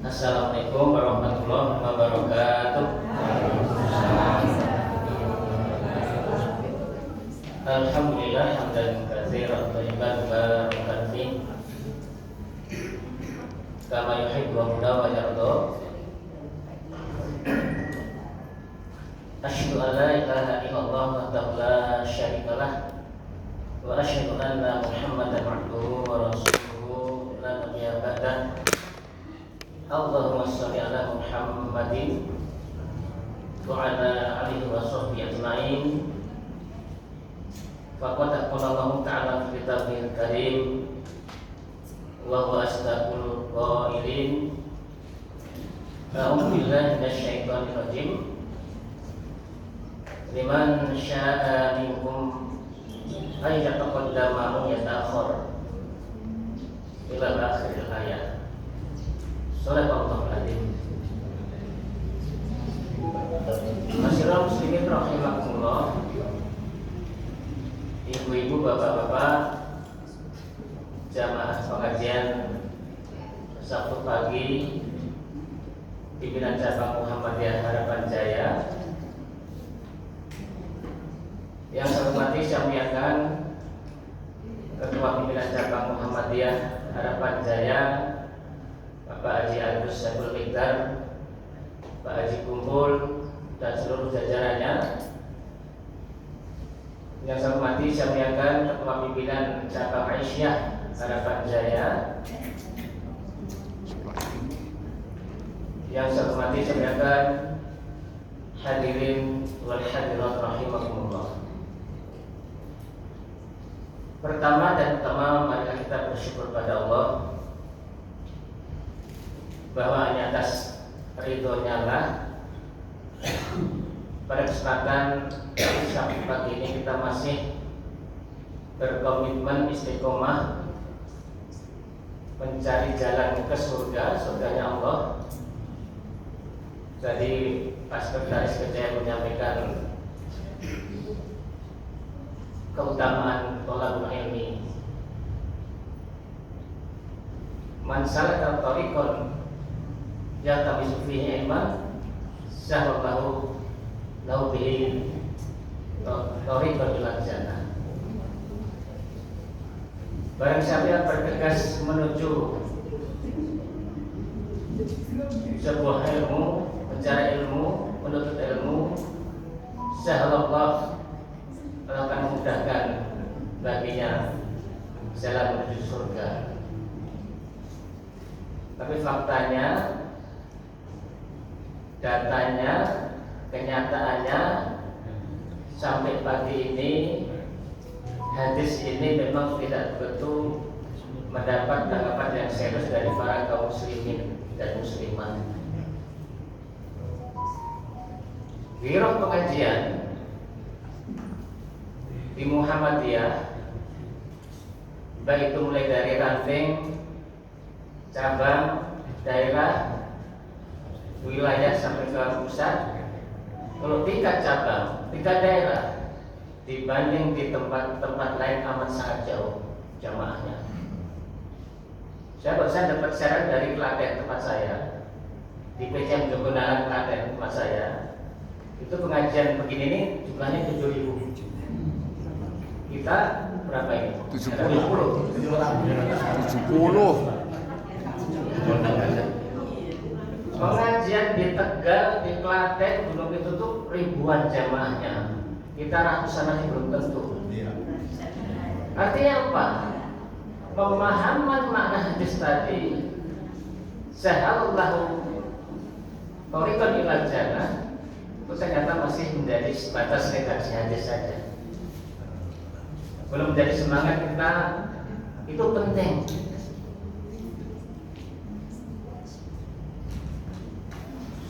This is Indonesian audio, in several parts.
Assalamualaikum warahmatullahi wabarakatuh. Alhamdulillah hamdan katsiran thayyiban barakan fi kama yuhibbu rabbuna wa yarda. Asyhadu an la ilaha illallah wahdahu la syarikalah wa asyhadu anna Muhammadan abduhu wa rasuluhu la nabiyya ba'dah. Allahumma shalli ala Muhammadin wa ala alihi wa sahbihi ajma'in. Faqad qala Allah ta'ala fi kitabihil karim wa huwa asdaqul qailin. A'udzu billahi minasy syaithanir rajim. Liman syaa'a minkum ay yataqaddama aw yata'akhkhar ila akhir ayat. Shadaqallahu adzim. Masyarakat muslimin rahimakumullah, ibu-ibu, bapak-bapak, jamaah pengajian Sabtu pagi pimpinan cabang Muhammadiyah Harapan Jaya, yang saya hormati, saya muliakan Ketua Pimpinan Cabang Muhammadiyah Harapan Jaya Bapak Haji Agus Saiful Iqdar, Pak Haji Kumpul, dan seluruh jajarannya. Yang saya hormati, saya muliakan Ketua Pimpinan Cabang Aisyah Harapan Jaya. Yang saya hormati, saya muliakan hadirin wal hadirat rahimakumullah. Pertama dan utama, marilah kita bersyukur pada Allah bahwa hanya atas ridhonya lah pada kesempatan Sabtu pagi ini kita masih berkomitmen istiqomah mencari jalan ke surga, surganya Allah. Jadi Pak Sekretaris Kejaya menyampaikan keutamaan thalabul ilmi. Man salaka tariqan yaltamisu fihi ilman sahhalahu lahu bihi tariqan ilal jannah. Barang siapa yang bergegas menuju sebuah ilmu, mencari ilmu, menuntut ilmu, sahhalallahu akan memudahkan baginya jalan menuju surga. Tapi faktanya, datanya, kenyataannya sampai pagi ini hadis ini memang tidak betul mendapat tanggapan yang serius dari para kaum muslimin dan muslimat. Wirah pengajian di Muhammadiyah, baik itu mulai dari ranting, cabang, daerah, wilayah sampai ke pusat. Kalau tingkat cabang, tingkat daerah dibanding di tempat-tempat lain amat sangat jauh jamaahnya. Saya barusan dapat siaran dari Klaten tempat saya, di PCM Jogonalan Klaten tempat saya. Itu pengajian begini ini jumlahnya 7.000. Kita berapa ini? 70. Pengajian di Tegal, di Klaten, belum ditutup ribuan jamaahnya. Kita ratusan aja belum tentu. Artinya apa? Pemahaman makna hadis tadi, sahhalallahu tariqan ilal jannah, itu ternyata masih menjadi sebatas redaksi hadis saja. Belum menjadi semangat kita, itu penting.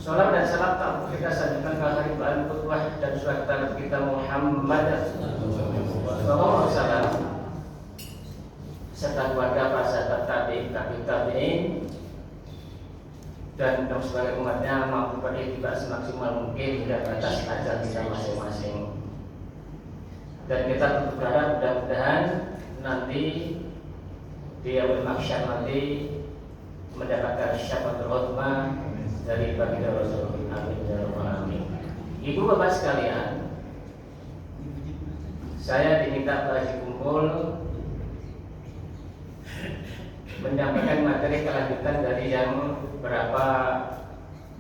Salam dan salam tak kita sanjungkan ke haribaan qudwah dan suratan kita Muhammad sallallahu alaihi wasallam serta keluarga para sahabat tabi'in dan sebagai umatnya mampu beriktibar semaksimal mungkin hingga batas ajal kita masing-masing. Dan kita berharap mudah-mudahan nanti di yaumul mahsyar nanti mendapatkan syafaatul uzma dari baginda Rasul. Amin ya rabbal alamin. Ibu bapak sekalian, saya diminta Pak Haji Kumpul menyampaikan materi kelanjutan dari yang berapa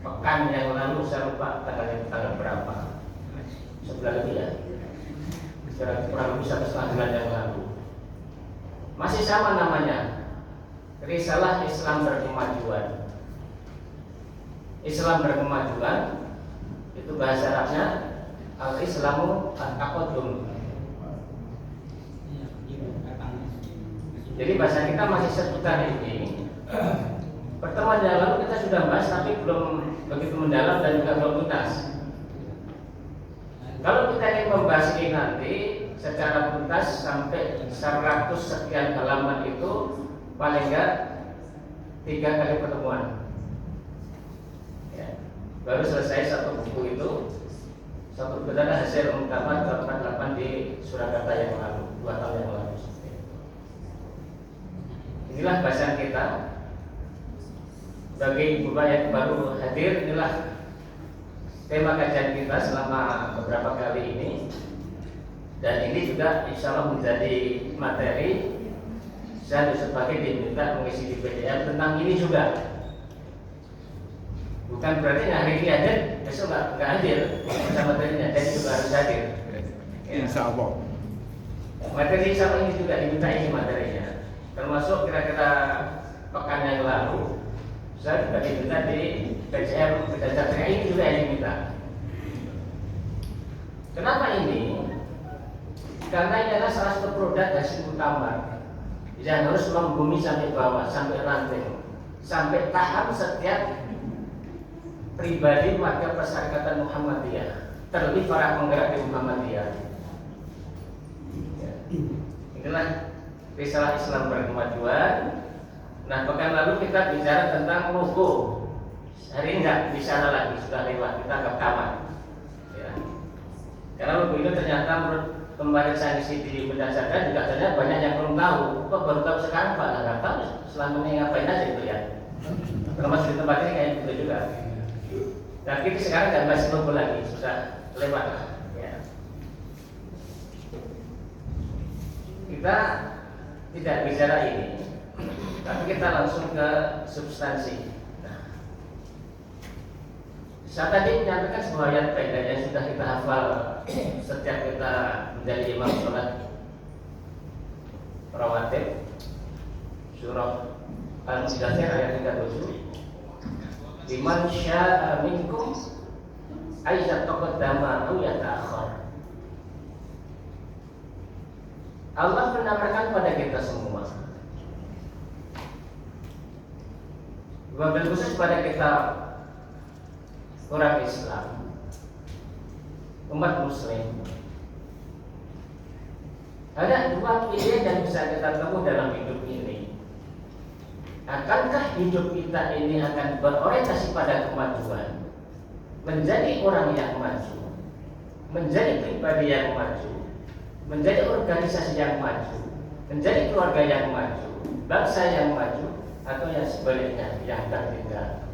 pekan yang lalu, saya lupa tanggal berapa, sebulan lebih ya, kurang lebih 1,5 bulan yang lalu. Masih sama namanya, Risalah Islam Berkemajuan. Islam berkemajuan itu bahasa Arabnya al-Islamu at-taqaddum. Jadi bahasa kita masih seputar ini. Pertemuan yang lalu kita sudah bahas tapi belum begitu mendalam dan juga belum tuntas. Kalau kita ingin membahas ini nanti secara tuntas sampai 100 sekian halaman itu paling enggak 3 kali pertemuan. Ya. Baru selesai satu buku itu, satu buku adalah hasil muktamar 48 di Surakarta yang lalu, 2 tahun yang lalu. Inilah bahasan kita. Bagi ibu bapak yang baru hadir, inilah tema kajian kita selama beberapa kali ini. Dan ini juga insya Allah menjadi materi. Saya sebagai diminta mengisi di PDF tentang ini juga. Bukan berarti hari ini hadir, besok nggak hadir bersama materinya, jadi juga harus hadir. Insya Allah. Materi insya Allah ini juga diminta ini materinya. Termasuk kira-kira pekan yang lalu saya juga diminta di PCM berdasarkan ini juga yang diminta. Kenapa ini? Karena ini adalah salah satu produk hasil muktamar yang harus membumi sampai bawah, sampai ranting, sampai tahap setiap pribadi warga Persyarikatan Muhammadiyah, terlebih para penggerak di Muhammadiyah. Inilah Risalah Islam Berkemajuan. Nah, pekan lalu kita bicara tentang logo. Hari ini enggak bicara lagi, sudah lewat, kita anggap tamat. Ya. Karena logo itu ternyata menurut kemarin saya isi di berdasarkan juga ternyata banyak yang belum tahu. Kok baru tahu sekarang Pak? Nggak tahu selama ini ngapain aja itu ya. Termasuk di tempat ini kayak gitu juga. Nah, kita sekarang nggak bahas logo lagi, sudah lewat lah. Ya. Kita tidak bicara ini, tapi kita langsung ke substansi. Nah, saya tadi menyampaikan sebuah ayat pendek yang sudah kita hafal setiap kita menjadi imam sholat rawatib, surah Al-Mudaththir ayat 37. Liman syaa minkum ayyat taqaddama aw yata'akhkhar. Allah menawarkan pada kita semua, wabil khusus pada kita orang Islam, umat Muslim. Ada 2 pilihan yang bisa kita temui dalam hidup ini. Akankah hidup kita ini akan berorientasi pada kemajuan, menjadi orang yang maju, menjadi pribadi yang maju, menjadi organisasi yang maju, menjadi keluarga yang maju, bangsa yang maju, atau yang sebaliknya yang tertinggal.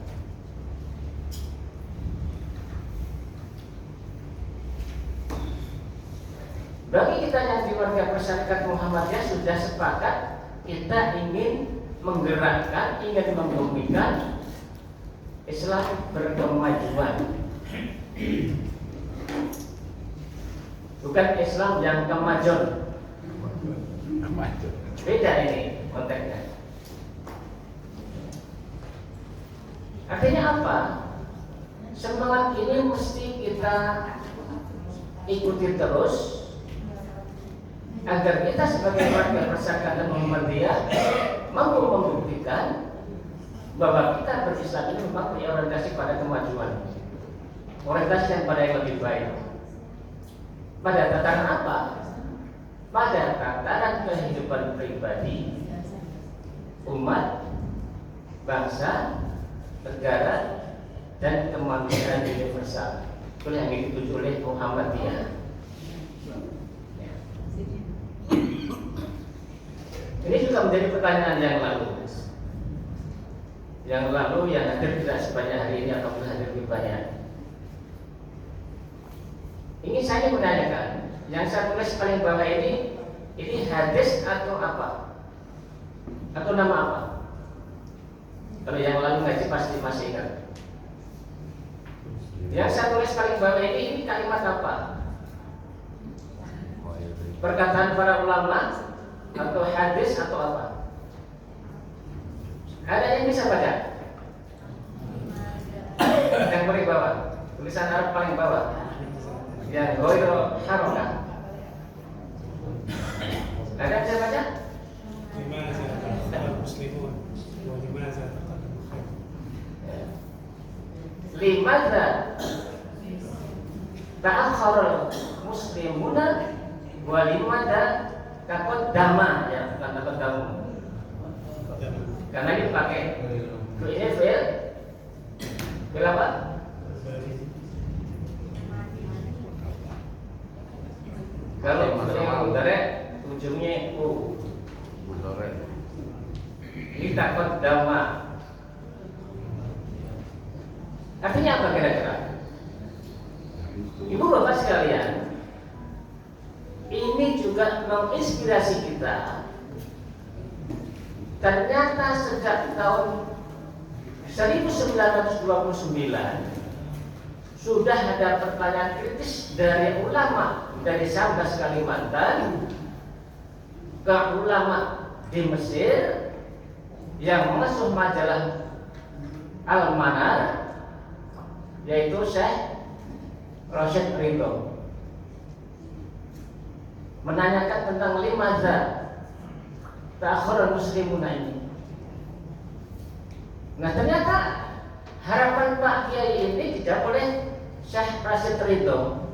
Bagi kita yang di warga Persyarikatan Muhammadiyah sudah sepakat kita ingin menggerakkan, ingin membumikan Islam berkemajuan. Bukan Islam yang kemajuan. Beda ini konteksnya. Artinya apa? Semangat ini mesti kita ikuti terus agar kita sebagai warga Persyarikatan Muhammadiyah mampu membuktikan bahwa kita berislam ini memang berorientasi pada kemajuan, orientasi yang pada yang lebih baik. Pada tataran apa? Pada tataran kehidupan pribadi, umat, bangsa, negara, dan kemanusiaan universal. Itu yang dituju oleh Muhammadiyah. Ini juga menjadi pertanyaan yang lalu. yang lalu yang hadir tidak sebanyak hari ini atau hadir lebih banyak. Ini saya menanyakan, yang saya tulis paling bawah ini hadis atau apa? Atau nama apa? Kalau yang lalu ngaji pasti masih ingat. Yang saya tulis paling bawah ini kalimat apa? Perkataan para ulama atau hadis atau apa? Ada yang bisa baca? Yang paling bawah, tulisan Arab paling bawah. Yang goiro harokah. Ada yang bisa baca? لماذا تأخر المسلمون ولماذا تقدم الخير؟ Limadza ta'akhkhara muslimuna wa limadza taqaddama, ya bukan taqaddamu. Karena ini pakai ini fil apa? Kalau yang mudhari ujungnya u. Ini taqaddama. Artinya apa kira-kira? Ibu bapak sekalian, ini juga menginspirasi kita. Ternyata sejak tahun 1929 sudah ada pertanyaan kritis dari ulama dari Sambas Kalimantan ke ulama di Mesir yang mengasuh majalah Al-Manar, yaitu Syekh Rashid Ridho, menanyakan tentang limadza ta'akhkhara muslimuna ini. Nah, ternyata harapan Pak Kiai ini dijawab oleh Syekh Rashid Ridho.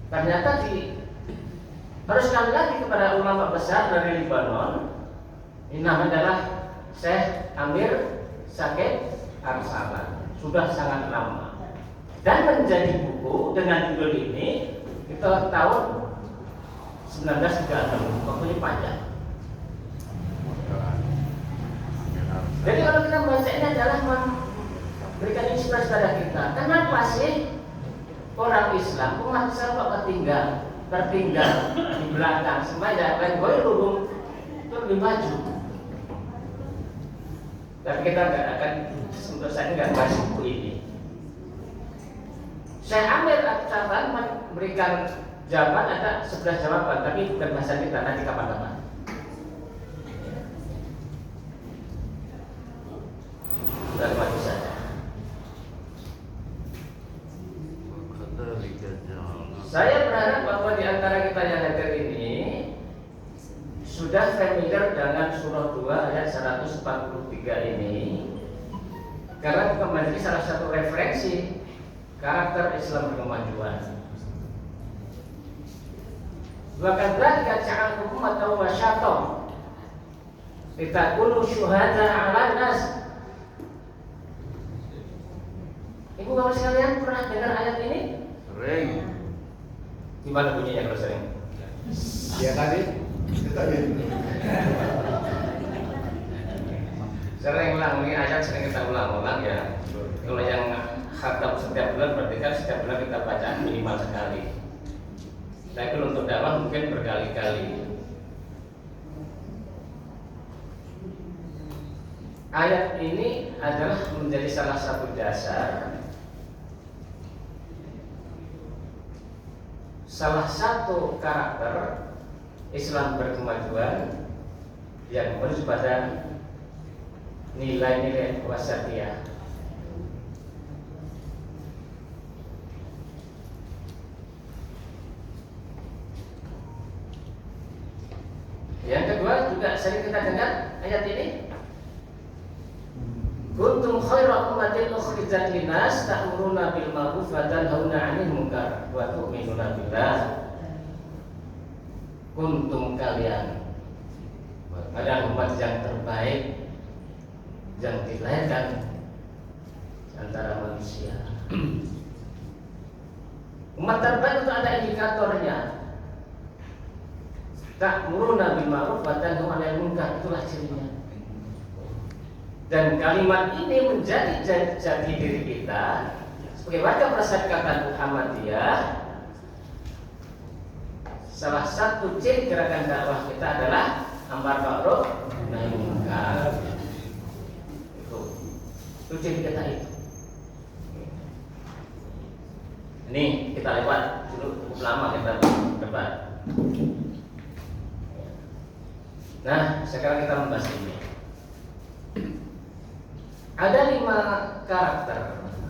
Ternyata haruskan lagi kepada ulama besar dari Libanon. Ini namanya adalah Syekh Amir Sakib Arsalan. Sudah sangat lama dan menjadi buku dengan judul ini itu tahun 1936, waktunya panjang. Jadi kalau kita membaca ini adalah memberikan inspirasi pada kita. Kenapa sih orang Islam, umat Islam kok tertinggal di belakang, semuanya lain goirulum itu lebih maju. Tapi kita nggak akan, untuk saya nggak bahas buku ini. Saya ambil catatan memberikan jawaban, ada 11 jawaban, tapi bukan bahasa kita, nanti kapan-kapan. Dan maju saja. Saya berharap bahwa di antara kita yang hadir ini sudah familiar dengan surah 2 ayat 143 ini, karena itu menjadi salah satu referensi karakter Islam berkemajuan. Bahkan dzalika ja'alnakum ummatan wasatan litakunu syuhada 'alan nas. Ibu bapak sekalian pernah dengar ayat ini? Sering. Gimana bunyinya kalau sering? Ya tadi. Sering ulang, ini ayat sering kita ulang-ulang ya. Kalau yang khatam setiap bulan berarti kan setiap bulan kita baca minimal sekali. Tapi kalau untuk dakwah mungkin berkali-kali. Ayat ini adalah menjadi salah satu dasar, salah satu karakter Islam berkemajuan yang menuju pada nilai-nilai wasatiyah. Yang kedua juga sering kita dengar ayat ini. Kuntum khaira ummatin ukhrijat linnas ta'muruna bil ma'ruf wa tanhauna 'anil munkar wa tu'minuna billah. Kuntum kalian adalah umat yang terbaik yang dilahirkan antara manusia. Umat terbaik itu ada indikatornya. Ta'muruna bil ma'ruf wa tanhauna 'anil munkar, itulah cirinya. Dan kalimat ini menjadi jati diri kita sebagai warga Perserikatan Muhammadiyah. Salah satu ciri gerakan dakwah kita adalah amar ma'ruf nahi munkar. Itu ciri kita itu. Ini kita lewat dulu, cukup lama kita debat. Nah, sekarang kita membahas ini. Ada 5 karakter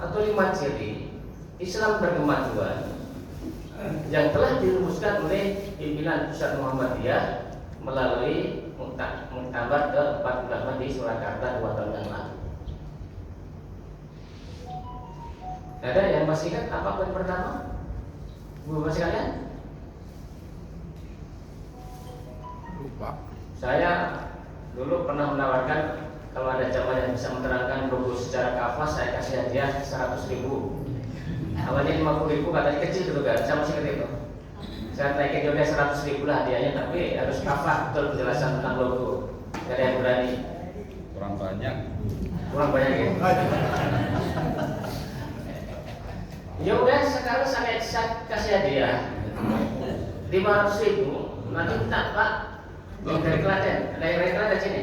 atau 5 ciri Islam berkemajuan yang telah dirumuskan oleh pimpinan Pusat Muhammadiyah melalui muktamar ke-48 di Surakarta 2 tahun yang lalu. Ada yang masih ingat apa poin pertama? Bapak sekalian? Lupa. Saya dulu pernah menawarkan kalau ada jamaah yang bisa menerangkan rubuh secara kafah, saya kasih hadiah 100.000. Awalnya 50.000, katanya kecil gitu kan, saya masih ingat itu. Saya naikin juga 100.000 lah hadiahnya, tapi harus kafah betul penjelasan tentang logo. Gak ada yang berani. Kurang banyak. Kurang banyak ya. Ya udah, sekarang saya kasih hadiah 500.000. Nanti minta Pak yang dari Klaten, ada yang dari Klaten sini.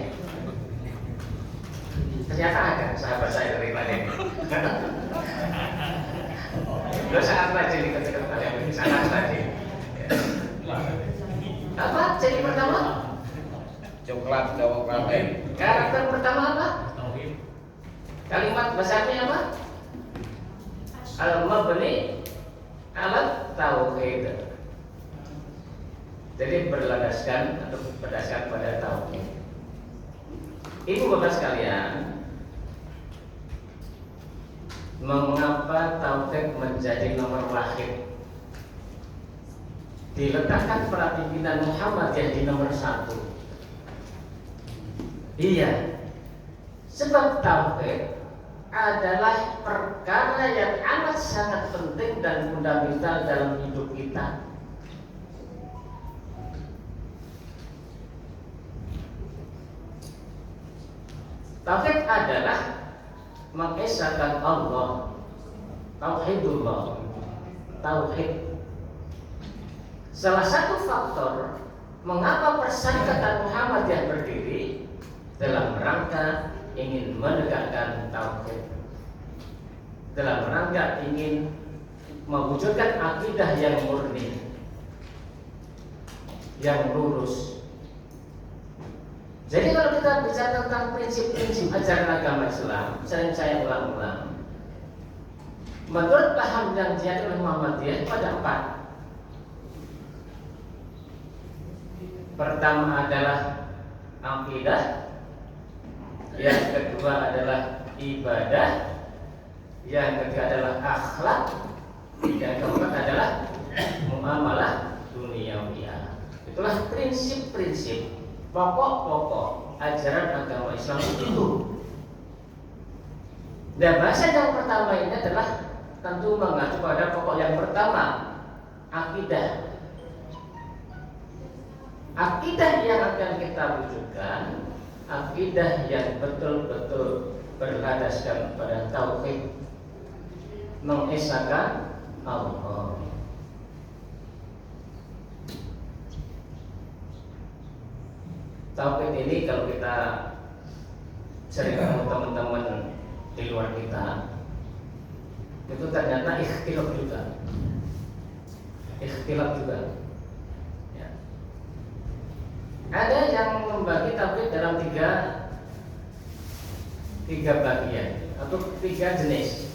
Ternyata ada sahabat saya dari Klaten. Lo sangat rajin di ketika kalian, sangat rajin. Apa ciri pertama? Coklat Jawa Klaten. Karakter pertama apa? Kalimat bahasanya apa? Al-mabni alat tauhid. Jadi berlandaskan atau berdasarkan pada tauhid. Ibu bapak sekalian, mengapa tauhid menjadi nomor wahid? Diletakkan para pimpinan Muhammadiyah di nomor 1. Iya, sebab tauhid adalah perkara yang amat sangat penting dan fundamental dalam hidup kita. Tauhid adalah mengesahkan Allah, tauhidullah, tauhid. Salah satu faktor mengapa Perserikatan Muhammadiyah berdiri dalam rangka ingin menegakkan tauhid, dalam rangka ingin mewujudkan akidah yang murni, yang lurus. Jadi kalau kita bicara tentang prinsip-prinsip ajaran agama Islam, sering saya ulang-ulang, menurut paham yang diajarkan oleh Muhammadiyah itu ada 4. Pertama adalah akidah, yang kedua adalah ibadah, yang ketiga adalah akhlak, yang keempat adalah muamalah duniawiyah. Itulah prinsip-prinsip pokok-pokok ajaran agama Islam itu. Dan bahasa yang pertama ini adalah tentu mengacu pada pokok yang pertama, akidah. Akidah yang akan kita wujudkan, akidah yang betul-betul berlandaskan pada tauhid, mengesahkan Allah. Tauhid ini kalau kita sering ketemu teman-teman di luar kita, itu ternyata ikhtilaf juga. Ya. Ada yang membagi tauhid dalam tiga bagian atau 3 jenis,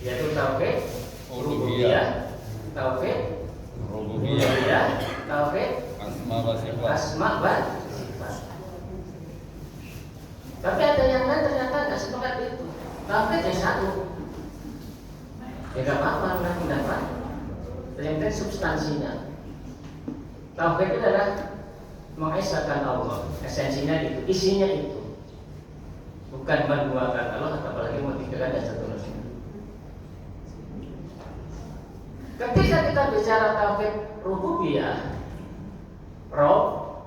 yaitu tauhid rububiyah, tauhid rububiyah, tauhid asma wa sifat. Tapi ada yang lain ternyata nggak sepakat itu. Tauhid yang satu, ya nggak apa-apa, nggak pendapat. Yang penting substansinya. Tauhid itu adalah mengesahkan Allah, esensinya itu, isinya itu, bukan menduakan Allah, apalagi mengtigakan dan seterusnya. Ketika kita bicara tauhid rububiyah, Rob,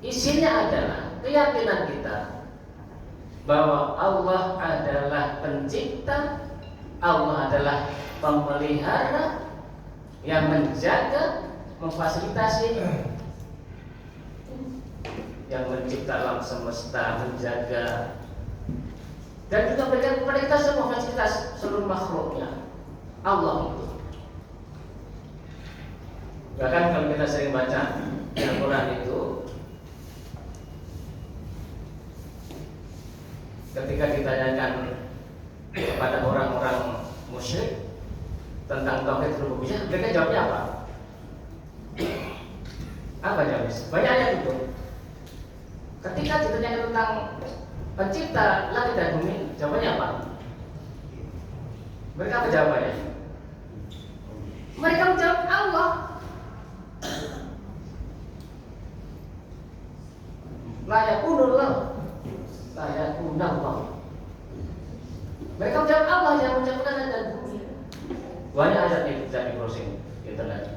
isinya adalah keyakinan kita bahwa Allah adalah pencipta, Allah adalah pemelihara yang menjaga, memfasilitasi, yang mencipta alam semesta, menjaga, dan juga berikan kepada kita semua fasilitas seluruh makhluknya. Allah itu. Bahkan kalau kita sering baca Al-Quran itu, ketika ditanyakan kepada orang-orang musyrik tentang tauhid rububiyah, mereka jawabnya apa? Apa jawabnya? Banyak ayat itu. Ketika ditanyakan tentang pencipta langit dan bumi, jawabannya apa? Mereka apa jawabannya? Mereka menjawab Allah. La yakunullah, la yakunallah. Mereka menjawab Allah yang menciptakan langit dan bumi. Banyak ayat yang bisa di browsing internet.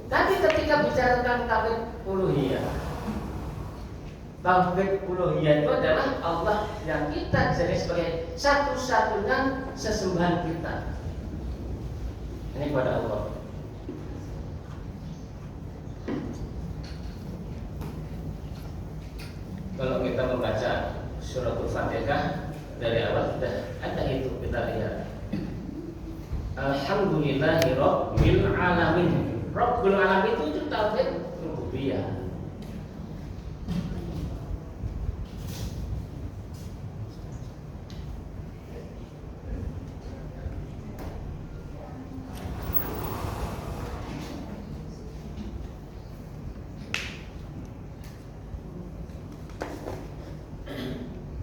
Tapi ketika bicara tentang tauhid uluhiyah, tauhid uluhiyah itu adalah Allah yang kita jadi sebagai satu-satunya sesembahan kita. Ini kepada Allah. Kalau kita membaca suratul Fatihah dari awal sudah ada itu, kita lihat. Alhamdulillahi Rabbil Alamin. Rabbul Alamin itu tauhid rububiyah.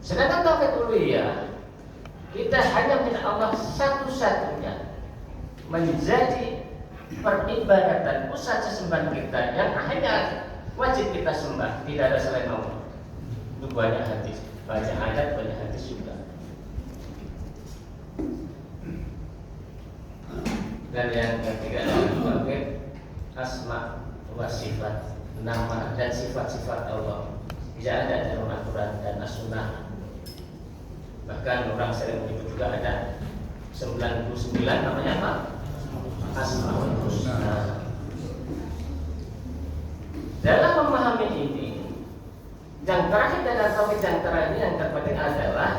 Sedangkan tauhid uluhiyah, kita hanya minta Allah satu-satunya menjadi peribadatan, pusat sesembahan kita yang hanya wajib kita sembah, tidak ada selain Allah. Itu banyak hadis, banyak ayat, banyak hadis juga. Dan yang ketiga adalah tauhid asma wa sifat, nama dan sifat-sifat Allah. Tidak ada dalam Al-Quran dan As-Sunnah. Bahkan orang sering menyebut juga ada 99 namanya apa? Asmaul Husna. Dalam memahami ini, yang terakhir dan tauhid yang terakhir yang terpenting adalah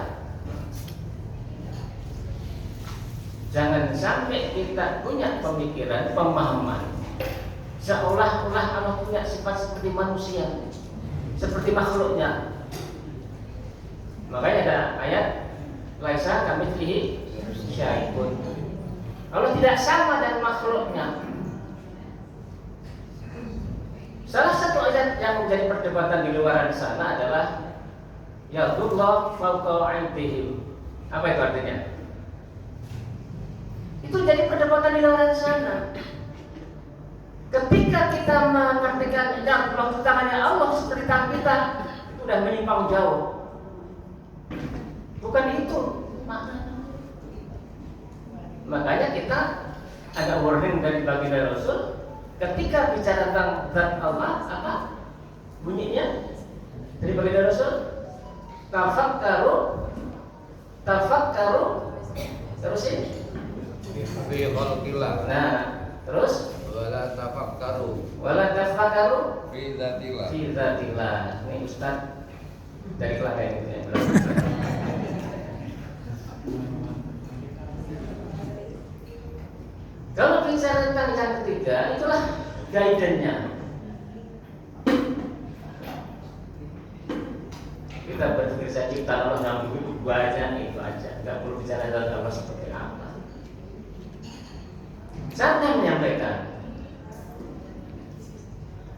jangan sampai kita punya pemikiran, pemahaman seolah-olah Allah punya sifat seperti manusia, seperti makhluknya. Makanya ada ayat laisa kamitslihi syai'un. Allah tidak sama dengan makhluknya. Salah satu ayat yang menjadi perdebatan di luar sana adalah yadullah fawqa aydihim. Apa itu artinya? Itu jadi perdebatan di luar sana. Ketika kita mengartikan yadullah tangannya Allah seperti tangan kita, itu sudah menyimpang jauh. Bukan itu maknanya. Makanya kita ada warning dari baginda Rasul ketika bicara tentang zat Allah, apa bunyinya dari baginda Rasul? Tafakkaru terus ini fi khalqillah. Nah, terus Wala tafakkaru fi dzatillah. fi dzatillah. Ini Ustaz dari Klaten gitu ya. Kalau bicara tentang yang ketiga, itulah guidance-nya. Kita berpikir saja kita Allah yang begitu banyak itu aja, nggak perlu bicara tentang Allah seperti apa. Saya menyampaikan,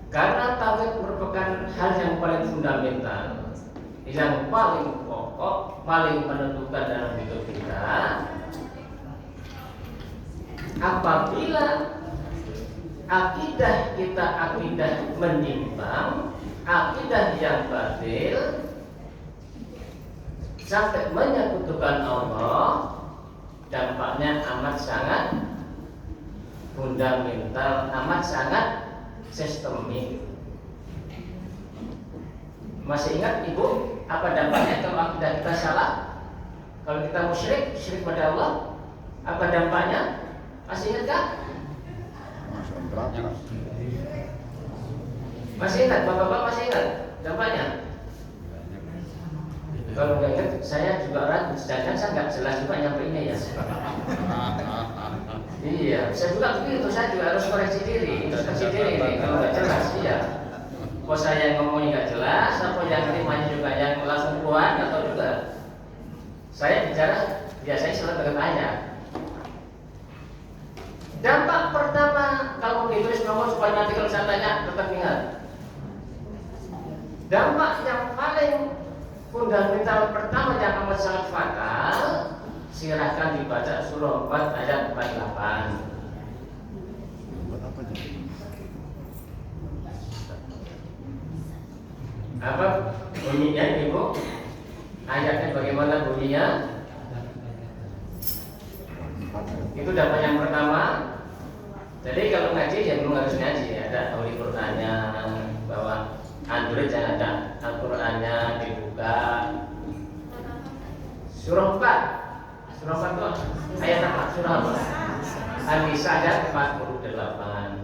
karena tauhid merupakan hal yang paling fundamental, yang paling pokok, paling menentukan dalam hidup kita. Apabila akidah kita akidah menyimpang, akidah yang batil sampai menyekutukan Allah, dampaknya amat sangat fundamental, amat sangat sistemik. Masih ingat ibu apa dampaknya kalau akidah kita salah? Kalau kita musyrik, syirik pada Allah, apa dampaknya? Masih ingat kah? Masih ingat, bapak-bapak masih ingat dampaknya? Kalau nggak ingat, saya juga ragu. Sedangkan saya nggak jelas juga nyampainya ya. Iya, saya juga begitu. Saya juga harus koreksi diri, introspeksi diri ini. Kalau nggak jelas, iya. Kok saya yang ngomongnya nggak jelas, apa yang terimanya juga yang langsung keluar, atau juga saya bicara biasanya selalu bertanya. Dampak pertama kalau ditulis nomor supaya nanti kalau saya tanya tetap ingat. Dampak yang paling fundamental pertama yang amat sangat fatal, silahkan dibaca surah 4 ayat 48. Apa bunyinya ibu? Ayatnya bagaimana bunyinya? Itu dampak yang pertama. Jadi kalau ngaji ya memang harus ngaji, ada auli Qur'annya, bahwa Android jangan ada Al-Qur'annya dibuka. Surah 4. Surah 4 itu ayat apa? Surah apa? An-Nisa ayat 48.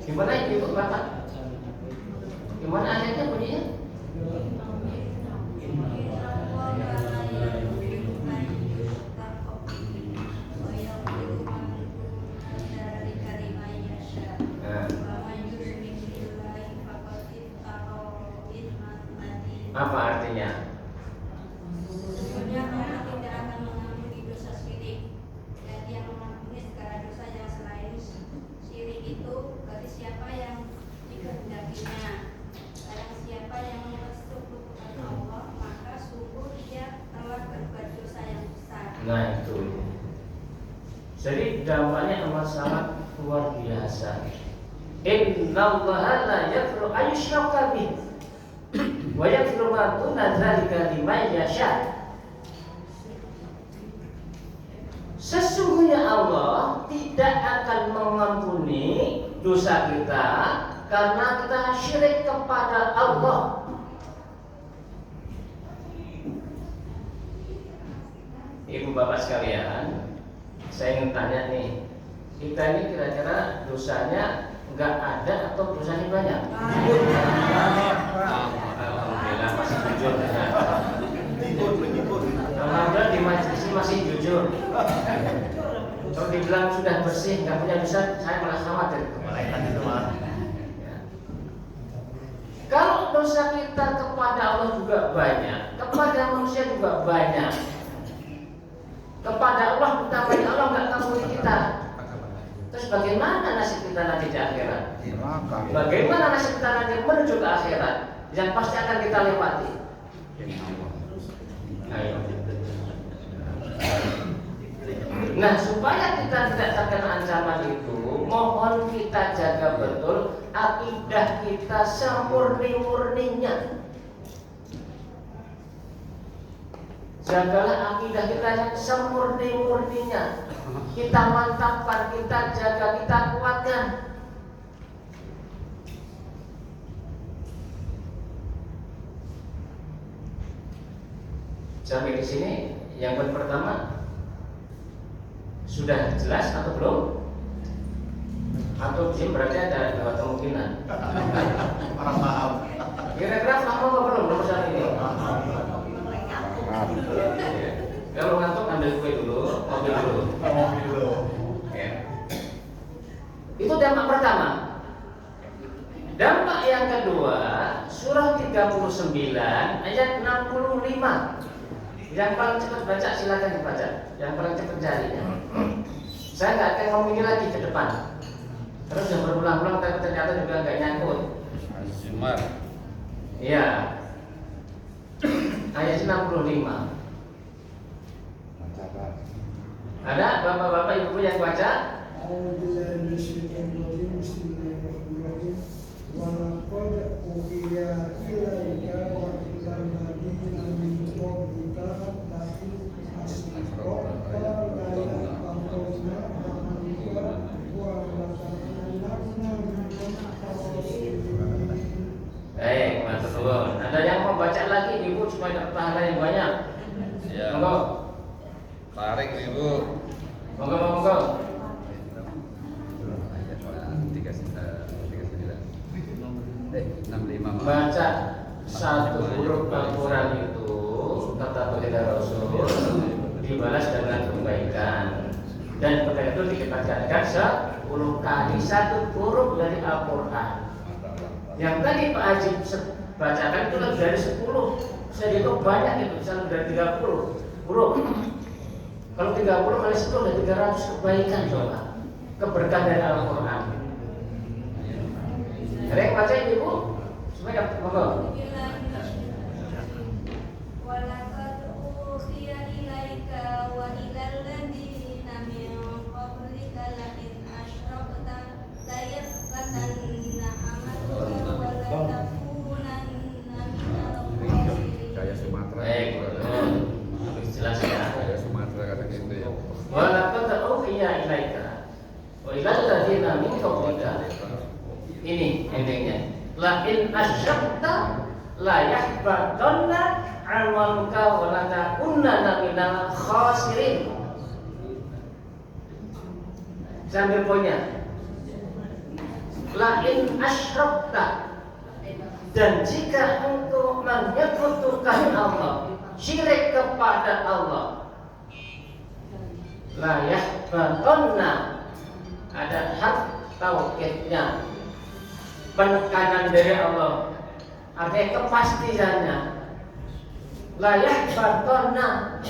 Gimana ibu bapak? Gimana ayatnya bunyinya? Apa artinya? Sesungguhnya Allah tidak akan mengampuni dosa syirik, dan yang mengampuni segala dosa yang selain syirik itu bagi siapa yang dikehendakinya. Barang siapa yang bersekutu kepada Allah, maka sungguh dia telah berbuat dosa yang besar. Nah itu. Jadi dampaknya amat sangat luar biasa. Innallaha la yaghfiru an yushraka bihi wa yaghfiru ma duna dzalika liman yasha. Sesungguhnya Allah tidak akan mengampuni dosa kita karena kita syirik kepada Allah. Ibu bapak sekalian, saya ingin tanya nih, kita ini kira-kira dosanya nggak ada atau dosanya banyak? Alhamdulillah masih jujur. Alhamdulillah di majelis ini masih jujur. Kalau dibilang sudah bersih, nggak punya dosa, saya malah khawatir. Kalau dosa kita kepada Allah juga banyak, kepada manusia juga banyak. Kepada Allah utamanya Allah nggak ampuni kita. Terus bagaimana nasib kita nanti di akhirat? Bagaimana nasib kita nanti menuju ke akhirat yang pasti akan kita lewati? Ayo. Nah, supaya kita tidak terkena ancaman itu, mohon kita jaga betul akidah kita semurni-murninya. Jagalah akidah kita yang semurni-murninya. Kita mantapkan, kita jaga, kita kuatkan. Sampai di sini yang pertama sudah jelas atau belum? Atau belum berarti ada dua kemungkinan. Kira-kira paham apa belum nomor satu ini? Kalau ngantuk ambil kue dulu, kopi dulu. Ya. Itu dampak pertama. Dampak yang kedua, surah 39 ayat 65. Yang paling cepat baca silakan dibaca. Yang paling cepat carinya. Saya nggak akan ngomong ini lagi ke depan. Terus yang berulang-ulang tapi ternyata juga nggak nyangkut. Iya. Ayat 65. Ada bapak-bapak ibu yang baca? Ibu supaya dapat pahala yang banyak. Ya. Monggo. Tarik Ibu. Monggo. 65. Baca satu huruf Al-Quran itu kata baginda Rasul dibalas dengan kebaikan, dan kebaikan itu dikatakan 10 kali satu huruf dari Al-Quran. Yang tadi Pak Haji bacakan itu lebih dari 10. Saya itu banyak itu, bisa lebih dari 30 huruf. Kalau 30 kali 10 ada 300 kebaikan coba. Keberkahan dari Al-Quran. Ada yang baca Ibu? Supaya dapat monggo. Walaqad uhiya ilaika wa ilal ladzina min qablika la in asyrakta la yahbatanna amaluka wa la takunanna minal khasirin. Kayak Sumatera. Baik, betul. Lebih jelas ya. Kayak Sumatera kata gitu ya. Walaqad uhiya ilaika wa ilal ladzina min qablika. Ini endingnya. La in asyrakta la yahbatanna amaluka wa la takunanna minal khasirin. Sambil poinnya. La in asyrakta, dan jika engkau menyekutukan Allah, syirik kepada Allah, la yahbatanna, ada hak taukidnya, penekanan dari Allah, artinya kepastiannya. La yahbatanna,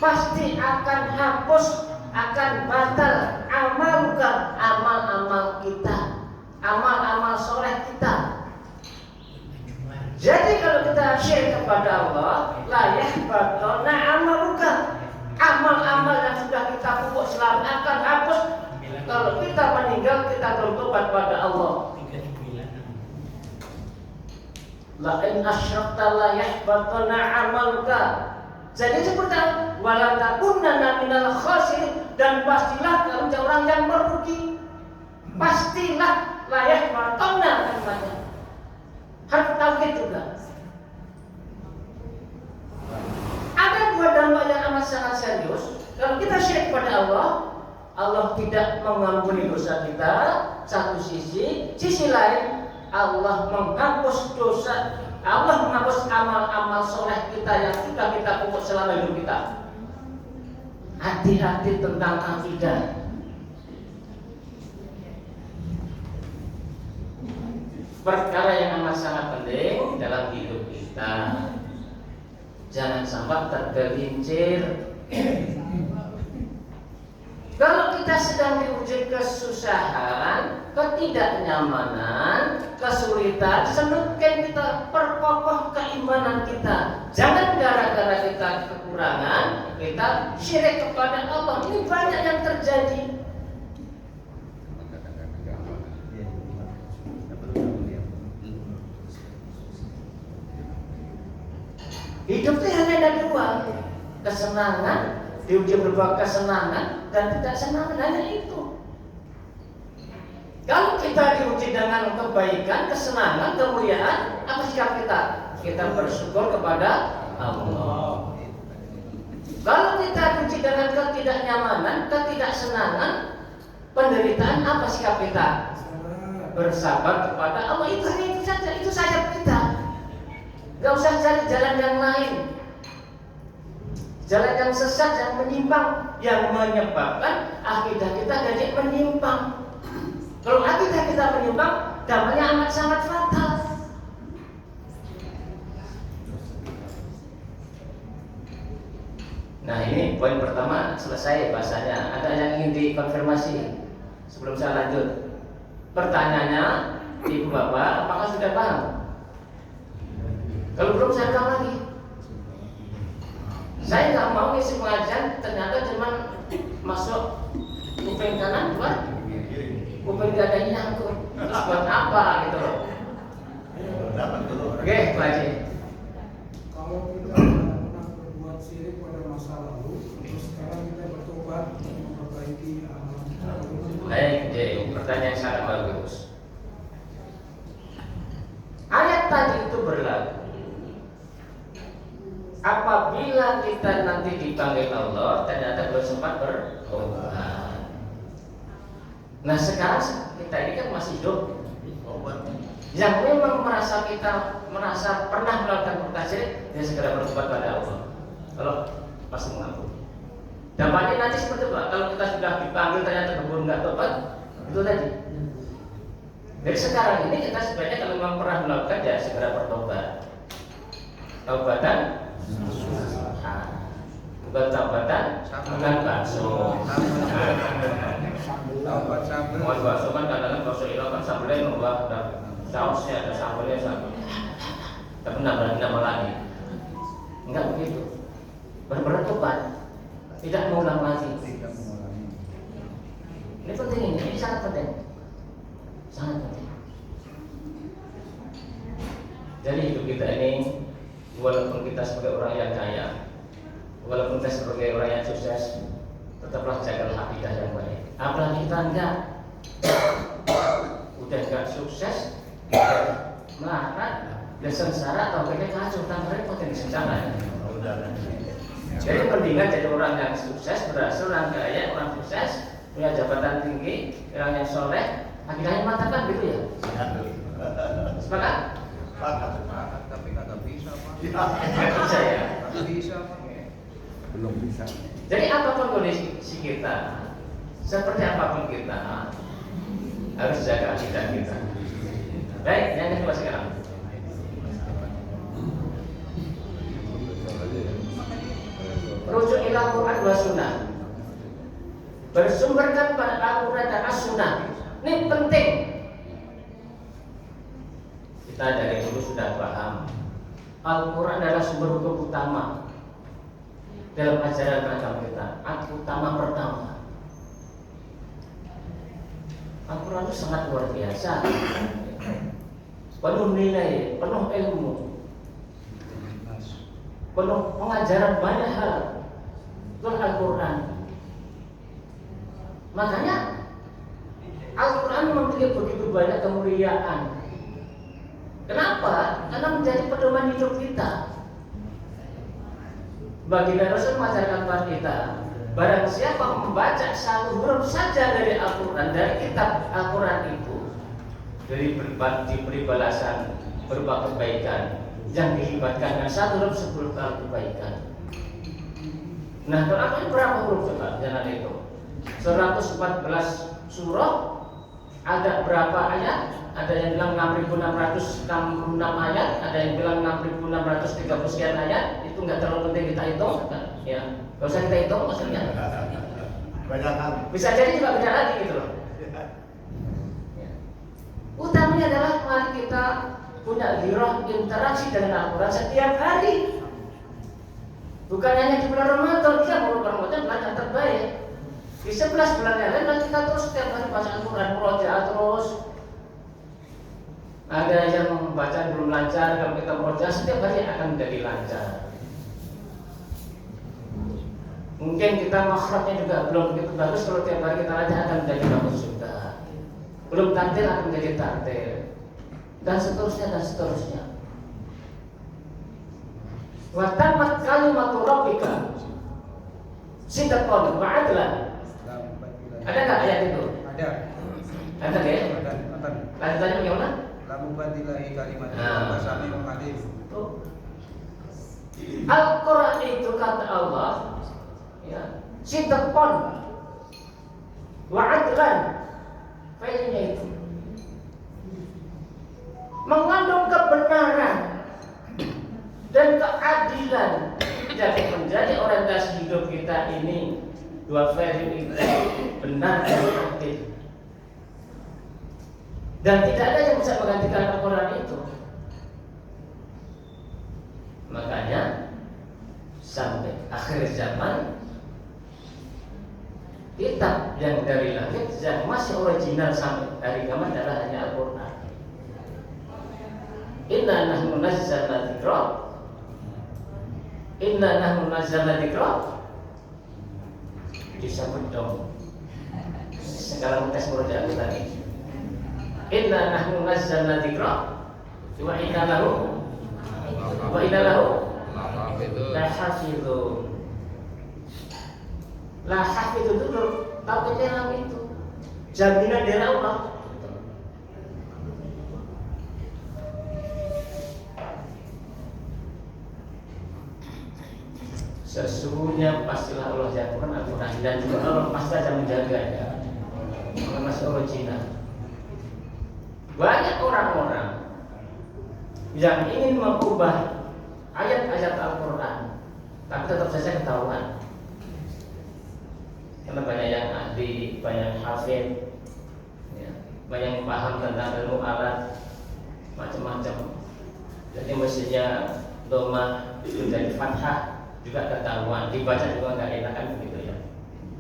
pasti akan hapus, akan batal amaluka, amal-amal kita, amal-amal soleh kita. Jadi kalau kita syirik kepada Allah, la yahbatanna amaluka, amal-amal yang sudah kita pupuk selama akan hapus. Kalau kita meninggal, kita bertobat pada Allah. La in asyrakta la yahbatanna amaluka. Jadi seperti wala takunanna minal khasirin, dan pastilah kamu menjadi orang yang merugi. Pastilah la yahbatanna kalimatnya. Harus tauhid juga. Ada dua dampak yang amat sangat serius. Kalau kita syirik kepada Allah, Allah tidak mengampuni dosa kita. Satu sisi lain Allah menghapus dosa, Allah menghapus amal-amal soleh kita yang sudah kita pupuk selama hidup kita. Hati-hati tentang akidah. Perkara yang amat sangat penting dalam hidup kita. Jangan sampai tergelincir. Kalau kita sedang diuji kesusahan, ketidaknyamanan, kesulitan, semakin kita perkokoh keimanan kita. Jangan gara-gara kita kekurangan, kita syirik kepada Allah. Ini banyak yang terjadi. Hidup itu hanya ada dua, kesenangan, diuji berupa kesenangan dan tidak senang, hanya itu. Kalau kita diuji dengan kebaikan, kesenangan, kemuliaan, apa sikap kita? Kita bersyukur kepada Allah. Kalau kita diuji dengan ketidaknyamanan, ketidaksenangan, penderitaan, apa sikap kita? Bersabar kepada Allah. Itu saja, itu saja kita. Gak usah cari jalan yang lain, jalan yang sesat, yang menyimpang, yang menyebabkan akidah kita jadi menyimpang. Kalau akidah kita menyimpang, dampaknya amat sangat fatal. Nah, ini poin pertama selesai bahasanya. Ada yang ingin dikonfirmasi sebelum saya lanjut? Pertanyaannya, Ibu Bapak, apakah sudah paham? Kalau belum, saya ulang lagi. Saya nggak mau isi pengajian ternyata cuma masuk kuping kanan, keluar kuping gak ada nyangkut. Terus buat apa gitu loh? Oke, Pak Haji. Kalau kita pernah berbuat syirik pada masa lalu, terus sekarang kita bertobat untuk memperbaiki amal. Baik, jadi pertanyaan sangat bagus. Ayat tadi itu berlaku apabila kita nanti dipanggil Allah ternyata belum sempat bertobat. Nah sekarang kita ini kan masih hidup. Yang memang merasa pernah melakukan perbuatan syirik, dia segera bertobat pada Allah. Kalau pasti mengaku. Dampaknya nanti seperti apa? Kalau kita sudah dipanggil ternyata keburu nggak tobat, itu tadi. Jadi sekarang ini kita sebenarnya kalau memang pernah melakukan ya segera bertobat. Taubatan, bukan taubatan, bukan bakso. Taubat sambel. Mau bakso kan kadang-kadang bakso itu kan sambelnya nambah sausnya, ada sambelnya sambel. Tapi nambah lagi. Enggak begitu. Benar-benar tobat, tidak mengulang lagi. Ini penting ini sangat penting. Sangat penting. Jadi hidup kita ini, walaupun kita sebagai orang yang kaya, walaupun kita sebagai orang yang sukses, tetaplah jagalah akidah yang baik. Apalagi kita enggak, udah enggak sukses, melarat, dan sengsara, atau kayaknya kacau, tanpa repot yang sengsara. Jadi mendingan jadi orang yang sukses, berhasil, orang kaya, orang sukses, punya jabatan tinggi, orang yang soleh, akidahnya mantap gitu ya. Sepakat? Tapi kagak bisa, Pak. Nggak bisa ya. Kagak bisa, Pak. Belum bisa. Jadi apapun kondisi kita, seperti apapun kita, harus jaga akidah kita. Baik, yang kedua sekarang. Rujuk ila Quran wa sunnah. Bersumberkan pada Al-Quran dan As-Sunnah. Ini penting. Kita dari dulu sudah paham Al-Quran adalah sumber hukum utama dalam ajaran agama kita. Utama pertama. Al-Quran itu sangat luar biasa. Penuh nilai, penuh ilmu, penuh pengajaran banyak hal. Itu Al-Quran. Makanya Al-Quran memiliki begitu banyak kemuliaan. Kenapa? Karena menjadi pedoman hidup kita. Baginda Rasul mengajarkan kepada kita, barang siapa membaca satu huruf saja dari Al-Quran, dari kitab Al-Quran itu, diberi balasan berupa kebaikan yang dilibatkan dengan satu huruf 10 kali kebaikan. Nah, Quran berapa huruf coba? Jangan itu. 114 surah, ada berapa ayat? Ada yang bilang 6.666 ayat, ada yang bilang 6.630 sekian ayat. Itu nggak terlalu penting kita hitung, kan? Ya, nggak usah kita hitung maksudnya. Bisa jadi juga beda lagi gitu loh. Ya. Utamanya adalah mari kita punya giroh interaksi dengan Al-Quran setiap hari. Bukan hanya di bulan Ramadan, kita bulan Ramadan bulan yang terbaik. Di 11 bulan yang lain kita terus setiap hari baca Al-Quran, murojaah terus. Ada yang membaca belum lancar, kalau kita murojaah setiap hari akan menjadi lancar. Mungkin kita makhrajnya juga belum begitu bagus, kalau tiap hari kita lancar akan menjadi bagus juga. Belum tartil akan menjadi tartil. Dan seterusnya dan seterusnya. Wa tamat kalimatu rabbika sidqan wa adlan. Ada enggak ayat itu? Ada. Ada ya? Ada. Lanjutannya bagaimana? Lamu badilahi kalimat Samiul Alim. Al-Quran itu kata Allah, ya, sidqan wa adlan. Failnya itu mengandung kebenaran dan keadilan. Jadi menjadi orientasi hidup kita ini dua value itu benar dan adil. Dan tidak ada yang bisa menggantikan Al-Quran itu. Makanya sampai akhir zaman kitab yang dari langit yang masih original sampai hari kiamat adalah hanya Al-Quran. Inna nahnu nazzalna dzikra. Inna nahnu nazzalna dzikra. Disebut dong. Sekarang tes murojaah tadi. Inna nahnu nazzalna dzikra wa inna lahu La hafidun. La hafidun itu tahu keterangan itu. Jaminan dari Allah. Sesungguhnya pastilah Allah yang Al-Quran dan juga Allah pasti akan menjaganya. Karena masih original. Banyak orang-orang yang ingin mengubah ayat-ayat Al-Quran, tapi tetap saja ketahuan. Karena banyak yang ahli, banyak hafid, ya, banyak yang paham tentang ilmu alat, macam-macam. Jadi mestinya domah menjadi fathah juga ketahuan, dibaca juga nggak enak kan begitu ya.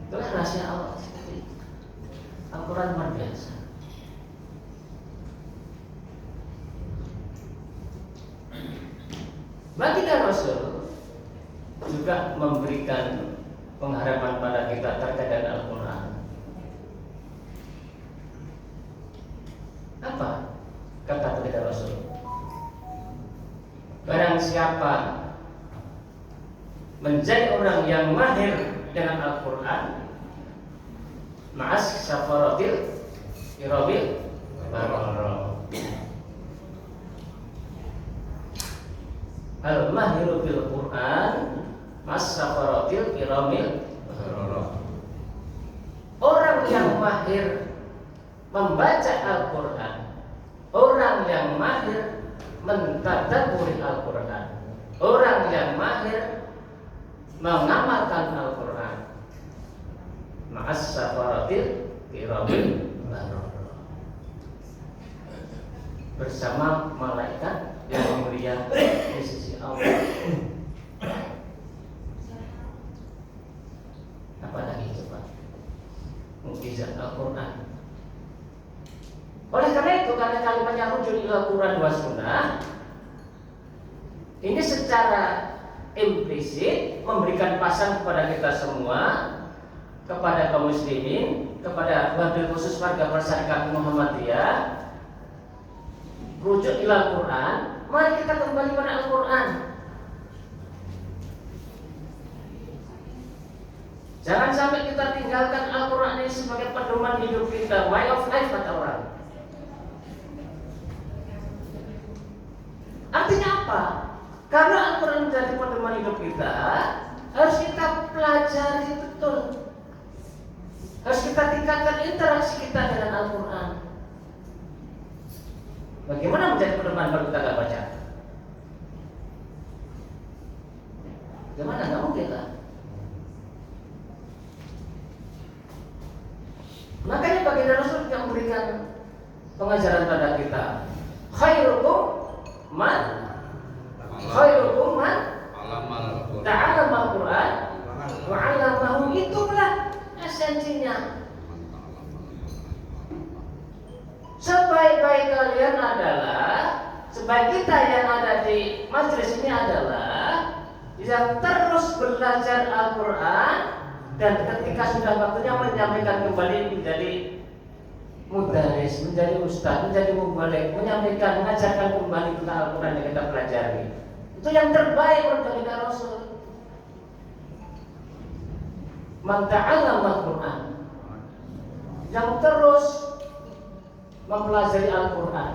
Itulah rahasia Allah seperti itu. Al-Quran luar biasa. Baginda Rasul juga memberikan pengharapan pada kita terkait dengan Al-Quran. Apa kata baginda Rasul? Barang siapa menjadi orang yang mahir dengan Al-Quran, ma'as safaratil irabil barara. Al-mahiru bil Quran ma'as safaratil irabil barara. Orang yang mahir membaca Al-Quran, orang yang mahir mentadabburi Al-Quran, orang yang mahir mengamalkan Al-Quran, ma'as safaratil kiramin barara, bersama malaikat yang mulia di sisi Allah. Apa lagi coba? Mukjizat Al-Quran. Oleh karena itu, karena kalimatnya rujuk ila Quran wa sunnah, ini secara implisit memberikan pesan kepada kita semua, kepada kaum muslimin, kepada wabil khusus warga masyarakat Muhammadiyah, rujuk ila Quran. Mari kita kembali pada Al-Quran. Jangan sampai kita tinggalkan Al-Quran ini sebagai pedoman hidup kita, way of life kata orang. Artinya apa? Karena Al-Quran menjadi pedoman hidup kita, harus kita pelajari betul. Harus kita tingkatkan interaksi kita dengan Al-Quran. Bagaimana menjadi pedoman kalau kita tidak baca? Bagaimana? Tidak mungkin lah. Makanya baginda Rasul yang memberikan pengajaran pada kita, khairukum man ta'allama al-Quran wa 'allamahu. Itulah esensinya. Sebaik-baik kalian adalah, sebaik kita yang ada di majelis ini adalah yang terus belajar Al-Quran, dan ketika sudah waktunya menyampaikan kembali menjadi mudaris, menjadi ustaz, menjadi mubalik, menyampaikan, mengajarkan kembali tentang Al-Quran yang kita pelajari. Itu yang terbaik menurut baginda Rasul. Man ta'allama Al-Quran, yang terus mempelajari Al-Quran,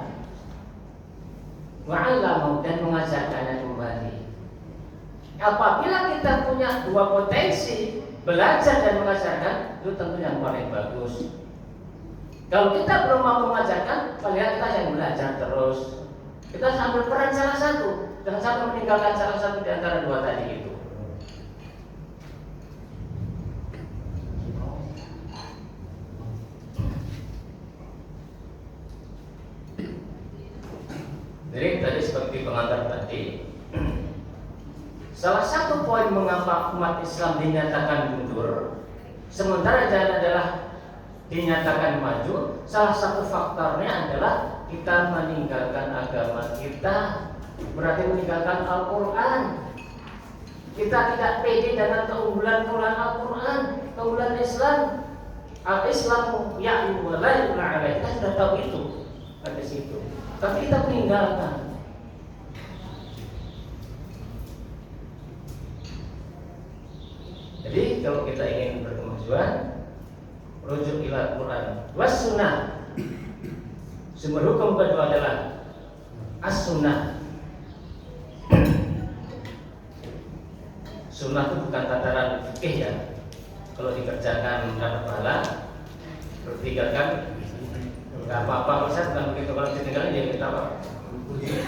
wa 'allamahu, dan mengajarkannya kembali. Apabila kita punya dua potensi, belajar dan mengajarkan, itu tentu yang paling bagus. Kalau kita belum mampu mengajarkan, paling kita yang belajar terus. Kita harus ambil peran salah satu, jangan sampai meninggalkan salah satu di antara dua tadi itu. Jadi tadi seperti pengantar tadi, salah satu poin mengapa umat Islam dinyatakan mundur sementara jalan adalah dinyatakan maju, salah satu faktornya adalah kita meninggalkan agama kita, berarti meninggalkan Al-Quran. Kita tidak pede dengan keunggulan Al-Quran, keunggulan Islam. Al-Islamu ya'lu wa la yu'la alaih. Kita sudah tahu itu pada situ, tapi kita meninggalkan. kalau kita ingin berkemajuan, rujuk ila Quran was sunnah. Sumber hukum kedua adalah as-sunnah. Sunnah itu bukan tataran fikih ya. Kalau dikerjakan dapat pahala, kalau ditinggalkan nggak apa-apa. Ustaz bukan begitu. Kalau ditinggalkan jadi kita apa?